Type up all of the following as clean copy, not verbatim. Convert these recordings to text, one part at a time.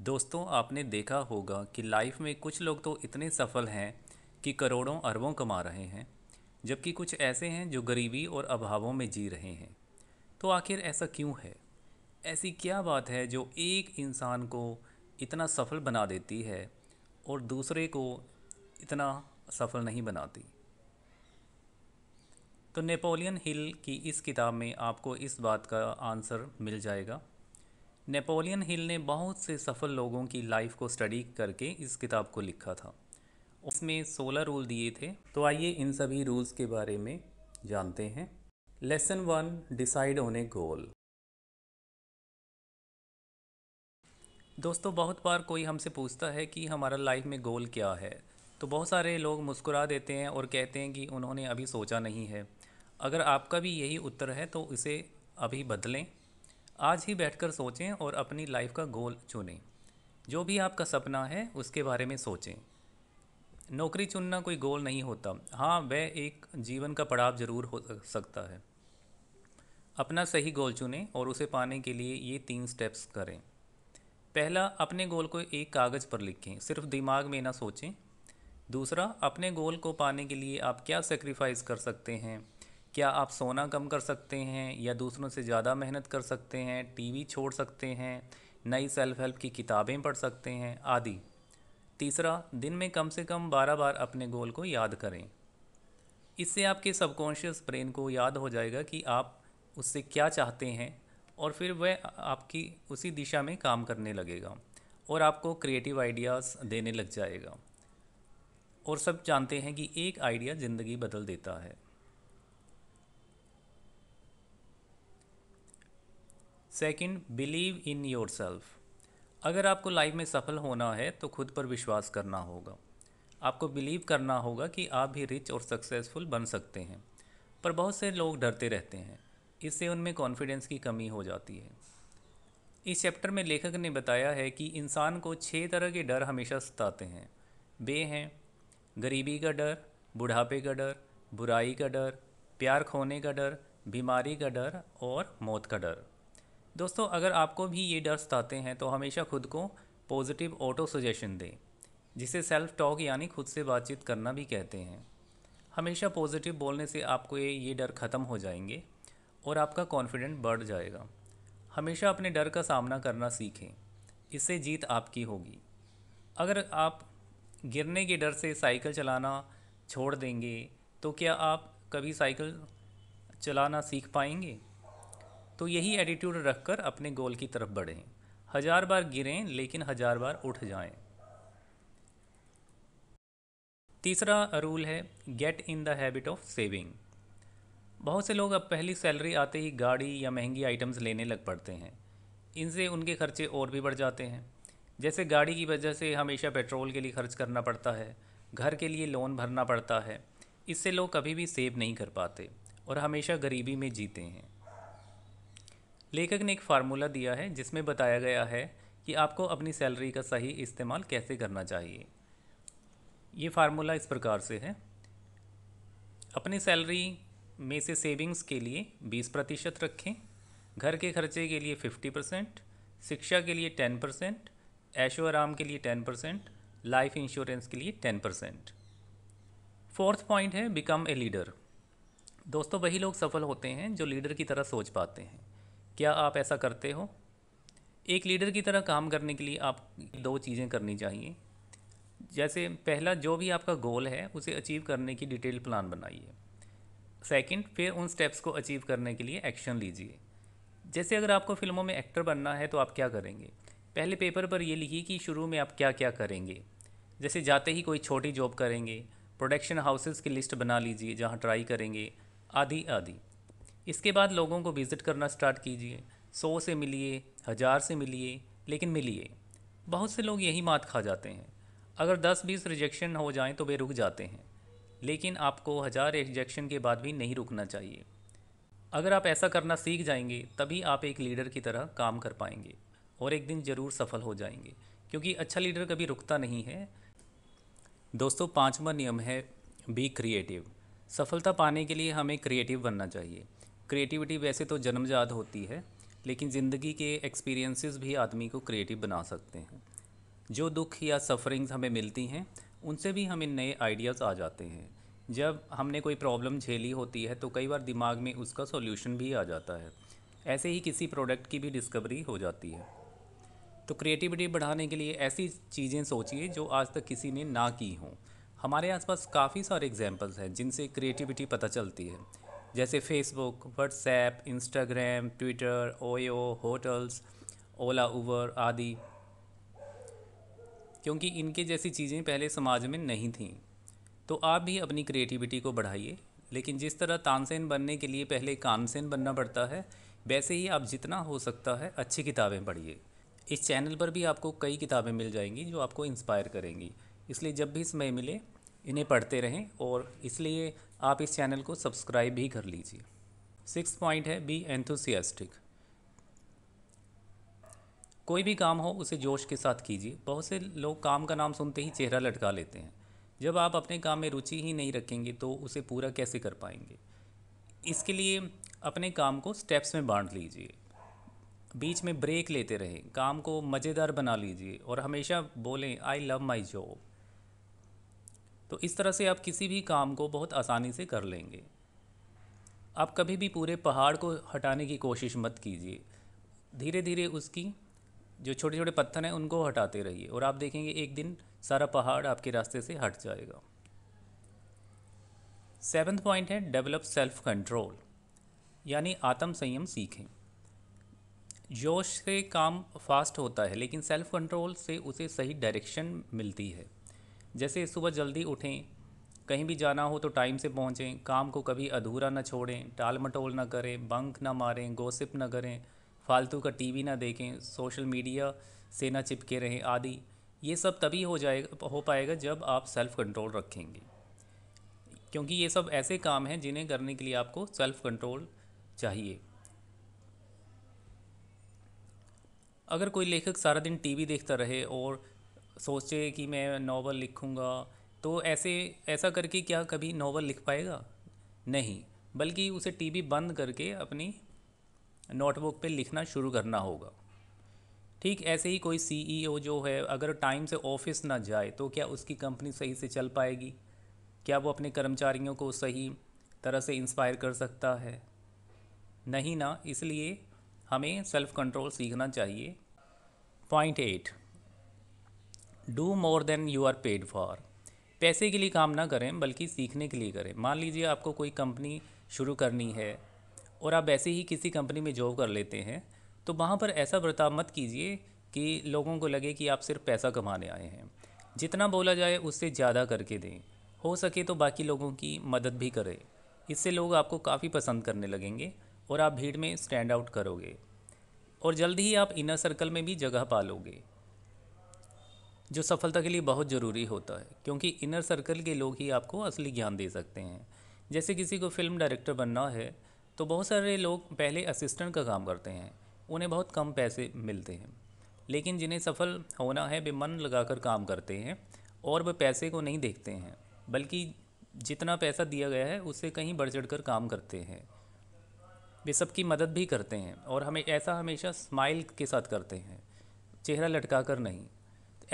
दोस्तों, आपने देखा होगा कि लाइफ में कुछ लोग तो इतने सफल हैं कि करोड़ों अरबों कमा रहे हैं, जबकि कुछ ऐसे हैं जो गरीबी और अभावों में जी रहे हैं। तो आखिर ऐसा क्यों है? ऐसी क्या बात है जो एक इंसान को इतना सफल बना देती है और दूसरे को इतना सफल नहीं बनाती? तो नेपोलियन हिल की इस किताब में आपको इस बात का आंसर मिल जाएगा। नेपोलियन हिल ने बहुत से सफल लोगों की लाइफ को स्टडी करके इस किताब को लिखा था। उसमें 16 रूल दिए थे। तो आइए इन सभी रूल्स के बारे में जानते हैं। लेसन वन, डिसाइड ऑन ए गोल। दोस्तों, बहुत बार कोई हमसे पूछता है कि हमारा लाइफ में गोल क्या है। तो बहुत सारे लोग मुस्कुरा देते हैं और कहते हैं कि उन्होंने अभी सोचा नहीं है। अगर आपका भी यही उत्तर है तो इसे अभी बदलें। आज ही बैठकर सोचें और अपनी लाइफ का गोल चुनें। जो भी आपका सपना है उसके बारे में सोचें। नौकरी चुनना कोई गोल नहीं होता। हाँ, वह एक जीवन का पड़ाव ज़रूर हो सकता है। अपना सही गोल चुनें और उसे पाने के लिए ये 3 स्टेप्स करें। पहला, अपने गोल को एक कागज़ पर लिखें, सिर्फ दिमाग में ना सोचें। दूसरा, अपने गोल को पाने के लिए आप क्या सेक्रीफाइस कर सकते हैं। क्या आप सोना कम कर सकते हैं या दूसरों से ज़्यादा मेहनत कर सकते हैं, टीवी छोड़ सकते हैं, नई सेल्फ हेल्प की किताबें पढ़ सकते हैं आदि। तीसरा, दिन में कम से कम 12 बार अपने गोल को याद करें। इससे आपके सबकॉन्शियस ब्रेन को याद हो जाएगा कि आप उससे क्या चाहते हैं और फिर वह आपकी उसी दिशा में काम करने लगेगा और आपको क्रिएटिव आइडियाज़ देने लग जाएगा। और सब जानते हैं कि एक आइडिया ज़िंदगी बदल देता है। Second, believe in yourself. अगर आपको लाइफ में सफल होना है तो खुद पर विश्वास करना होगा। आपको बिलीव करना होगा कि आप भी रिच और सक्सेसफुल बन सकते हैं। पर बहुत से लोग डरते रहते हैं। इससे उनमें कॉन्फिडेंस की कमी हो जाती है। इस चैप्टर में लेखक ने बताया है कि इंसान को 6 तरह के डर हमेशा सताते हैं। वे हैं गरीबी का डर, बुढ़ापे का डर, बुराई का डर, प्यार खोने का डर, बीमारी का डर और मौत का डर। दोस्तों, अगर आपको भी ये डर सताते हैं तो हमेशा खुद को पॉजिटिव ऑटो सजेशन दें, जिसे सेल्फ टॉक यानी खुद से बातचीत करना भी कहते हैं। हमेशा पॉजिटिव बोलने से आपको ये डर ख़त्म हो जाएंगे और आपका कॉन्फिडेंस बढ़ जाएगा। हमेशा अपने डर का सामना करना सीखें, इससे जीत आपकी होगी। अगर आप गिरने के डर से साइकिल चलाना छोड़ देंगे तो क्या आप कभी साइकिल चलाना सीख पाएंगे? तो यही एटीट्यूड रखकर अपने गोल की तरफ बढ़ें। 1000 बार गिरें लेकिन 1000 बार उठ जाएं। तीसरा रूल है get in the habit of saving. बहुत से लोग अब पहली सैलरी आते ही गाड़ी या महंगी आइटम्स लेने लग पड़ते हैं। इनसे उनके खर्चे और भी बढ़ जाते हैं। जैसे गाड़ी की वजह से हमेशा पेट्रोल के लिए खर्च करना पड़ता है, घर के लिए लोन भरना पड़ता है। इससे लोग कभी भी सेव नहीं कर पाते और हमेशा गरीबी में जीते हैं। लेखक ने एक फार्मूला दिया है जिसमें बताया गया है कि आपको अपनी सैलरी का सही इस्तेमाल कैसे करना चाहिए। ये फार्मूला इस प्रकार से है। अपनी सैलरी में से सेविंग्स के लिए 20% रखें, घर के खर्चे के लिए 50%, शिक्षा के लिए 10%, ऐशो आराम के लिए 10%, लाइफ इंश्योरेंस के लिए 10%। फोर्थ पॉइंट है बिकम ए लीडर। दोस्तों, वही लोग सफल होते हैं जो लीडर की तरह सोच पाते हैं। क्या आप ऐसा करते हो? एक लीडर की तरह काम करने के लिए आप 2 चीज़ें करनी चाहिए। जैसे पहला, जो भी आपका गोल है उसे अचीव करने की डिटेल प्लान बनाइए। सेकंड, फिर उन स्टेप्स को अचीव करने के लिए एक्शन लीजिए। जैसे अगर आपको फिल्मों में एक्टर बनना है तो आप क्या करेंगे? पहले पेपर पर ये लिखिए कि शुरू में आप क्या क्या करेंगे। जैसे जाते ही कोई छोटी जॉब करेंगे, प्रोडक्शन हाउसेस की लिस्ट बना लीजिए जहाँ ट्राई करेंगे, आदि आदि। इसके बाद लोगों को विज़िट करना स्टार्ट कीजिए। 100 से मिलिए, 1000 से मिलिए, लेकिन मिलिए। बहुत से लोग यही मात खा जाते हैं। अगर 10-20 रिजेक्शन हो जाएं तो वे रुक जाते हैं, लेकिन आपको 1000 रिजेक्शन के बाद भी नहीं रुकना चाहिए। अगर आप ऐसा करना सीख जाएंगे तभी आप एक लीडर की तरह काम कर पाएंगे और एक दिन ज़रूर सफल हो जाएंगे, क्योंकि अच्छा लीडर कभी रुकता नहीं है। दोस्तों, 5वां नियम है बी क्रिएटिव। सफलता पाने के लिए हमें क्रिएटिव बनना चाहिए। क्रिएटिविटी वैसे तो जन्मजात होती है, लेकिन ज़िंदगी के एक्सपीरियंसेस भी आदमी को क्रिएटिव बना सकते हैं। जो दुख या सफरिंग्स हमें मिलती हैं उनसे भी हमें नए आइडियाज़ आ जाते हैं। जब हमने कोई प्रॉब्लम झेली होती है तो कई बार दिमाग में उसका सॉल्यूशन भी आ जाता है। ऐसे ही किसी प्रोडक्ट की भी डिस्कवरी हो जाती है। तो क्रिएटिविटी बढ़ाने के लिए ऐसी चीज़ें सोचिए जो आज तक किसी ने ना की हों। हमारे आसपास काफ़ी सारे एग्जांपल्स हैं जिनसे क्रिएटिविटी पता चलती है, जैसे Facebook, WhatsApp, Instagram, Twitter, OYO, hotels, Ola, Uber आदि। क्योंकि इनके जैसी चीज़ें पहले समाज में नहीं थीं। तो आप भी अपनी क्रिएटिविटी को बढ़ाइए, लेकिन जिस तरह तानसेन बनने के लिए पहले कानसेन बनना पड़ता है, वैसे ही आप जितना हो सकता है अच्छी किताबें पढ़िए। इस चैनल पर भी आपको कई किताबें मिल जाएंगी जो आपको इंस्पायर करेंगी, इसलिए जब भी समय मिले इन्हें पढ़ते रहें, और इसलिए आप इस चैनल को सब्सक्राइब भी कर लीजिए। 6 पॉइंट है, बी एंथुसियास्टिक। कोई भी काम हो उसे जोश के साथ कीजिए। बहुत से लोग काम का नाम सुनते ही चेहरा लटका लेते हैं। जब आप अपने काम में रुचि ही नहीं रखेंगे तो उसे पूरा कैसे कर पाएंगे। इसके लिए अपने काम को स्टेप्स में बांट लीजिए, बीच में ब्रेक लेते रहें, काम को मज़ेदार बना लीजिए और हमेशा बोलें आई लव माई जॉब। तो इस तरह से आप किसी भी काम को बहुत आसानी से कर लेंगे। आप कभी भी पूरे पहाड़ को हटाने की कोशिश मत कीजिए। धीरे धीरे उसकी जो छोटे छोटे पत्थर हैं उनको हटाते रहिए और आप देखेंगे एक दिन सारा पहाड़ आपके रास्ते से हट जाएगा। 7वां पॉइंट है, डेवलप सेल्फ कंट्रोल, यानी आत्म संयम सीखें। जोश से काम फास्ट होता है, लेकिन सेल्फ कंट्रोल से उसे सही डायरेक्शन मिलती है। जैसे सुबह जल्दी उठें, कहीं भी जाना हो तो टाइम से पहुँचें, काम को कभी अधूरा न छोड़ें, टाल मटोल ना करें, बंक ना मारें, गॉसिप ना करें, फालतू का टीवी ना देखें, सोशल मीडिया से ना चिपके रहें आदि। ये सब तभी हो पाएगा जब आप सेल्फ कंट्रोल रखेंगे, क्योंकि ये सब ऐसे काम हैं जिन्हें करने के लिए आपको सेल्फ कंट्रोल चाहिए। अगर कोई लेखक सारा दिन टीवी देखता रहे और सोचे कि मैं नावल लिखूंगा, तो ऐसा करके क्या कभी नावल लिख पाएगा? नहीं, बल्कि उसे टीवी बंद करके अपनी नोटबुक पे लिखना शुरू करना होगा। ठीक ऐसे ही कोई सीईओ जो है, अगर टाइम से ऑफिस ना जाए तो क्या उसकी कंपनी सही से चल पाएगी? क्या वो अपने कर्मचारियों को सही तरह से इंस्पायर कर सकता है? नहीं ना। इसलिए हमें सेल्फ कंट्रोल सीखना चाहिए। Point 8, do more than you are paid for. पैसे के लिए काम ना करें बल्कि सीखने के लिए करें। मान लीजिए आपको कोई कंपनी शुरू करनी है और आप ऐसे ही किसी कंपनी में जॉब कर लेते हैं, तो वहाँ पर ऐसा बर्ताव मत कीजिए कि लोगों को लगे कि आप सिर्फ पैसा कमाने आए हैं। जितना बोला जाए उससे ज़्यादा करके दें। हो सके तो बाकी लोगों की मदद भी करें। इससे लोग आपको काफ़ी पसंद करने लगेंगे और आप भीड़ में स्टैंड आउट करोगे, और जल्दी ही आप इनर सर्कल में भी जगह पा लोगे, जो सफलता के लिए बहुत ज़रूरी होता है, क्योंकि इनर सर्कल के लोग ही आपको असली ज्ञान दे सकते हैं। जैसे किसी को फिल्म डायरेक्टर बनना है तो बहुत सारे लोग पहले असिस्टेंट का काम करते हैं, उन्हें बहुत कम पैसे मिलते हैं। लेकिन जिन्हें सफल होना है वे मन लगाकर काम करते हैं और वे पैसे को नहीं देखते हैं, बल्कि जितना पैसा दिया गया है उससे कहीं बढ़ चढ़ कर काम करते हैं। वे सबकी मदद भी करते हैं और हमें ऐसा हमेशा स्माइल के साथ करते हैं, चेहरा लटका कर नहीं।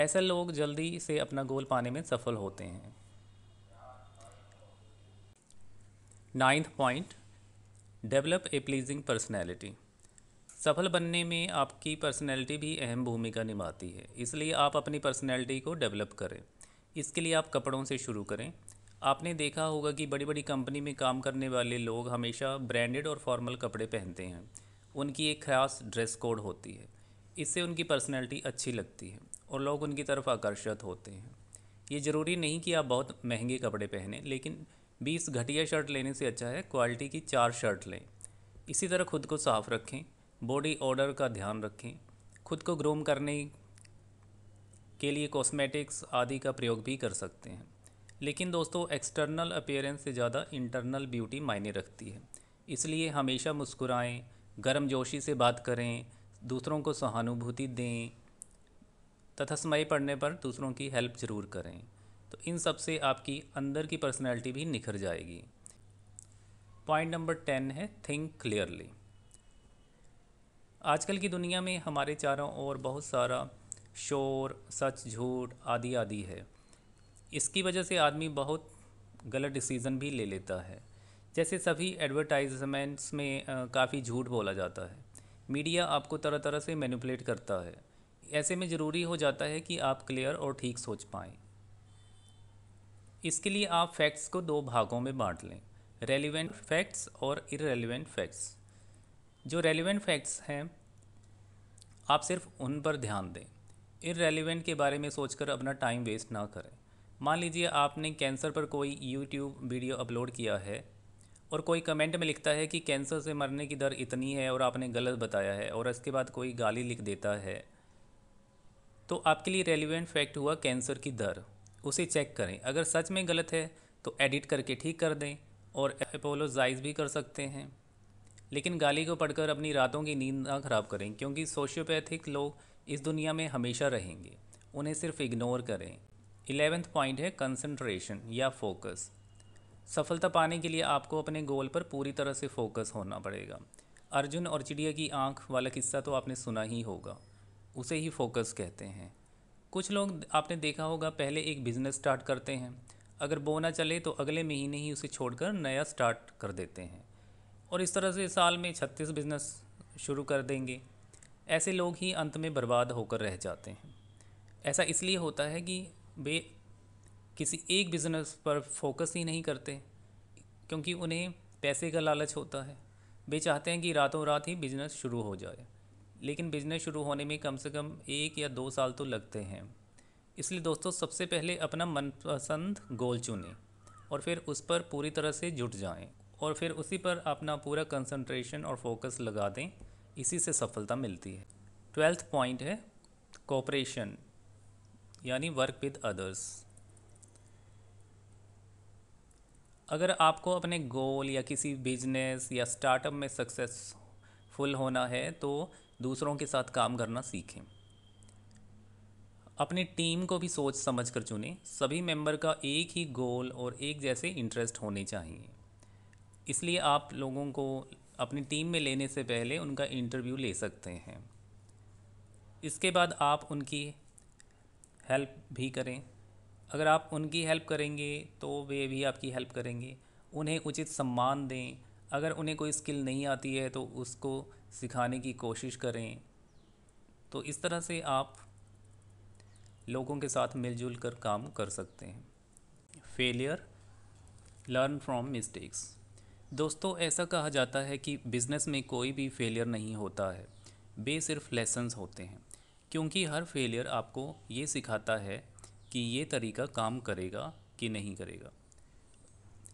ऐसे लोग जल्दी से अपना गोल पाने में सफल होते हैं। 9वां point, develop a pleasing personality. सफल बनने में आपकी पर्सनैलिटी भी अहम भूमिका निभाती है, इसलिए आप अपनी पर्सनैलिटी को डेवलप करें। इसके लिए आप कपड़ों से शुरू करें। आपने देखा होगा कि बड़ी बड़ी कंपनी में काम करने वाले लोग हमेशा ब्रांडेड और फॉर्मल कपड़े पहनते हैं। उनकी एक खास ड्रेस कोड होती है। इससे उनकी पर्सनैलिटी अच्छी लगती है और लोग उनकी तरफ आकर्षित होते हैं। ये ज़रूरी नहीं कि आप बहुत महंगे कपड़े पहनें, लेकिन 20 घटिया शर्ट लेने से अच्छा है क्वालिटी की 4 शर्ट लें। इसी तरह खुद को साफ रखें, बॉडी ऑर्डर का ध्यान रखें, खुद को ग्रूम करने के लिए कॉस्मेटिक्स आदि का प्रयोग भी कर सकते हैं। लेकिन दोस्तों, एक्सटर्नल अपीयरेंस से ज़्यादा इंटरनल ब्यूटी मायने रखती है। इसलिए हमेशा मुस्कुराएं, गर्मजोशी से बात करें, दूसरों को सहानुभूति दें तथा समय पड़ने पर दूसरों की हेल्प ज़रूर करें। तो इन सब से आपकी अंदर की पर्सनैलिटी भी निखर जाएगी। पॉइंट नंबर 10 है, थिंक क्लियरली। आजकल की दुनिया में हमारे चारों ओर बहुत सारा शोर, सच, झूठ आदि आदि है। इसकी वजह से आदमी बहुत गलत डिसीज़न भी ले लेता है। जैसे सभी एडवर्टाइजमेंट्स में काफ़ी झूठ बोला जाता है। मीडिया आपको तरह तरह से मैनिपुलेट करता है। ऐसे में ज़रूरी हो जाता है कि आप क्लियर और ठीक सोच पाएँ। इसके लिए आप फैक्ट्स को दो भागों में बांट लें, रेलिवेंट फैक्ट्स और इररेलेवेंट फैक्ट्स। जो रेलिवेंट फैक्ट्स हैं आप सिर्फ उन पर ध्यान दें। इररेलेवेंट के बारे में सोचकर अपना टाइम वेस्ट ना करें। मान लीजिए आपने कैंसर पर कोई यूट्यूब वीडियो अपलोड किया है और कोई कमेंट में लिखता है कि कैंसर से मरने की दर इतनी है और आपने गलत बताया है, और इसके बाद कोई गाली लिख देता है, तो आपके लिए रेलिवेंट फैक्ट हुआ कैंसर की दर। उसे चेक करें, अगर सच में गलत है तो एडिट करके ठीक कर दें और अपोलोजाइज भी कर सकते हैं। लेकिन गाली को पढ़कर अपनी रातों की नींद ना खराब करें, क्योंकि सोशियोपैथिक लोग इस दुनिया में हमेशा रहेंगे, उन्हें सिर्फ इग्नोर करें। 11वां पॉइंट है कंसंट्रेशन या फोकस। सफलता पाने के लिए आपको अपने गोल पर पूरी तरह से फोकस होना पड़ेगा। अर्जुन और चिड़िया की आंख वाला किस्सा तो आपने सुना ही होगा, उसे ही फोकस कहते हैं। कुछ लोग आपने देखा होगा पहले एक बिज़नेस स्टार्ट करते हैं, अगर वो ना चले तो अगले महीने ही उसे छोड़कर नया स्टार्ट कर देते हैं, और इस तरह से साल में 36 बिज़नेस शुरू कर देंगे। ऐसे लोग ही अंत में बर्बाद होकर रह जाते हैं। ऐसा इसलिए होता है कि वे किसी एक बिज़नेस पर फोकस ही नहीं करते, क्योंकि उन्हें पैसे का लालच होता है। वे चाहते हैं कि रातों रात ही बिज़नेस शुरू हो जाए, लेकिन बिज़नेस शुरू होने में कम से कम 1 या 2 साल तो लगते हैं। इसलिए दोस्तों, सबसे पहले अपना मनपसंद गोल चुनें और फिर उस पर पूरी तरह से जुट जाएं, और फिर उसी पर अपना पूरा कंसंट्रेशन और फोकस लगा दें। इसी से सफलता मिलती है। 12वां पॉइंट है कोऑपरेशन, यानी वर्क विद अदर्स। अगर आपको अपने गोल या किसी बिजनेस या स्टार्टअप में सक्सेसफुल होना है तो दूसरों के साथ काम करना सीखें। अपनी टीम को भी सोच समझ कर चुनें। सभी मेंबर का एक ही गोल और एक जैसे इंटरेस्ट होने चाहिए। इसलिए आप लोगों को अपनी टीम में लेने से पहले उनका इंटरव्यू ले सकते हैं। इसके बाद आप उनकी हेल्प भी करें। अगर आप उनकी हेल्प करेंगे तो वे भी आपकी हेल्प करेंगे। उन्हें उचित सम्मान दें। अगर उन्हें कोई स्किल नहीं आती है तो उसको सिखाने की कोशिश करें। तो इस तरह से आप लोगों के साथ मिलजुल कर काम कर सकते हैं। Failure, learn from mistakes. दोस्तों, ऐसा कहा जाता है कि बिज़नेस में कोई भी फेलियर नहीं होता है, वे सिर्फ लेसन्स होते हैं, क्योंकि हर फेलियर आपको ये सिखाता है कि ये तरीका काम करेगा कि नहीं करेगा।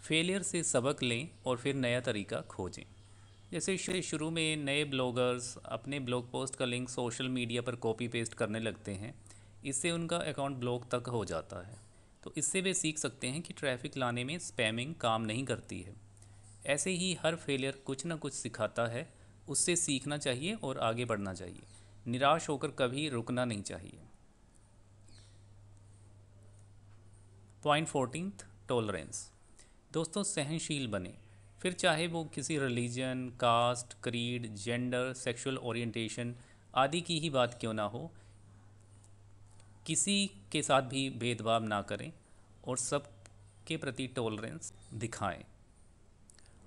फेलियर से सबक लें और फिर नया तरीका खोजें। जैसे शुरू में नए ब्लॉगर्स अपने ब्लॉग पोस्ट का लिंक सोशल मीडिया पर कॉपी पेस्ट करने लगते हैं, इससे उनका अकाउंट ब्लॉक तक हो जाता है। तो इससे वे सीख सकते हैं कि ट्रैफिक लाने में स्पैमिंग काम नहीं करती है। ऐसे ही हर फेलियर कुछ ना कुछ सिखाता है, उससे सीखना चाहिए और आगे बढ़ना चाहिए। निराश होकर कभी रुकना नहीं चाहिए। Point 14, tolerance. दोस्तों, सहनशील बने, फिर चाहे वो किसी religion, caste, creed, gender, sexual orientation आदि की ही बात क्यों ना हो। किसी के साथ भी भेदभाव ना करें और सब के प्रति टॉलरेंस दिखाएं।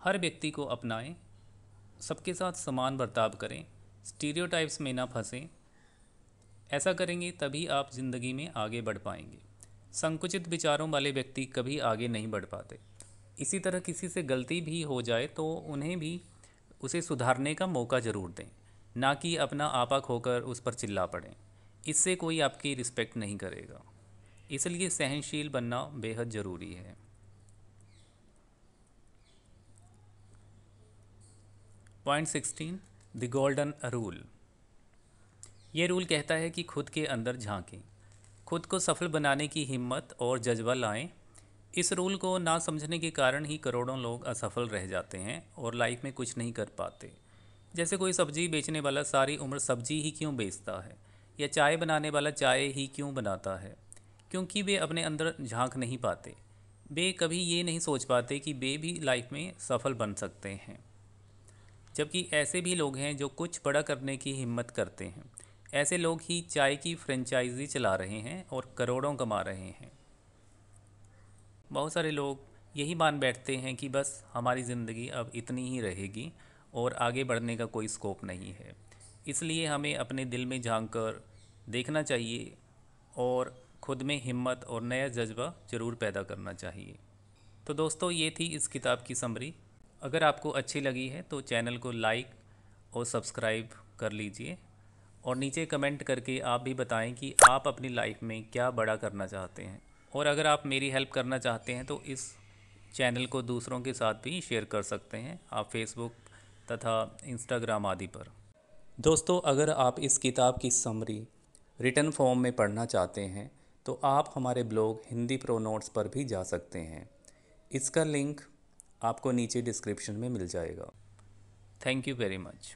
हर व्यक्ति को अपनाएं, सबके साथ समान बर्ताव करें, स्टीरियोटाइप्स में ना फंसें। ऐसा करेंगे तभी आप ज़िंदगी में आगे बढ़ पाएंगे। संकुचित विचारों वाले व्यक्ति कभी आगे नहीं बढ़ पाते। इसी तरह किसी से गलती भी हो जाए तो उन्हें भी उसे सुधारने का मौका ज़रूर दें, ना कि अपना आपा खोकर उस पर चिल्ला पड़ें। इससे कोई आपकी रिस्पेक्ट नहीं करेगा। इसलिए सहनशील बनना बेहद ज़रूरी है। Point 16, the golden rule. ये रूल कहता है कि खुद के अंदर झांकें, खुद को सफल बनाने की हिम्मत और जज्बा लाएं। इस रूल को ना समझने के कारण ही करोड़ों लोग असफल रह जाते हैं और लाइफ में कुछ नहीं कर पाते। जैसे कोई सब्जी बेचने वाला सारी उम्र सब्जी ही क्यों बेचता है, या चाय बनाने वाला चाय ही क्यों बनाता है? क्योंकि वे अपने अंदर झांक नहीं पाते। वे कभी ये नहीं सोच पाते कि वे भी लाइफ में सफल बन सकते हैं। जबकि ऐसे भी लोग हैं जो कुछ बड़ा करने की हिम्मत करते हैं, ऐसे लोग ही चाय की फ्रेंचाइजी चला रहे हैं और करोड़ों कमा रहे हैं। बहुत सारे लोग यही मान बैठते हैं कि बस हमारी ज़िंदगी अब इतनी ही रहेगी और आगे बढ़ने का कोई स्कोप नहीं है। इसलिए हमें अपने दिल में झांक कर देखना चाहिए और खुद में हिम्मत और नया जज्बा ज़रूर पैदा करना चाहिए। तो दोस्तों, ये थी इस किताब की समरी। अगर आपको अच्छी लगी है तो चैनल को लाइक और सब्सक्राइब कर लीजिए, और नीचे कमेंट करके आप भी बताएं कि आप अपनी लाइफ में क्या बड़ा करना चाहते हैं। और अगर आप मेरी हेल्प करना चाहते हैं तो इस चैनल को दूसरों के साथ भी शेयर कर सकते हैं, आप फेसबुक तथा इंस्टाग्राम आदि पर। दोस्तों, अगर आप इस किताब की समरी रिटन फॉर्म में पढ़ना चाहते हैं तो आप हमारे ब्लॉग हिंदी प्रो नोट्स पर भी जा सकते हैं। इसका लिंक आपको नीचे डिस्क्रिप्शन में मिल जाएगा। Thank you very much.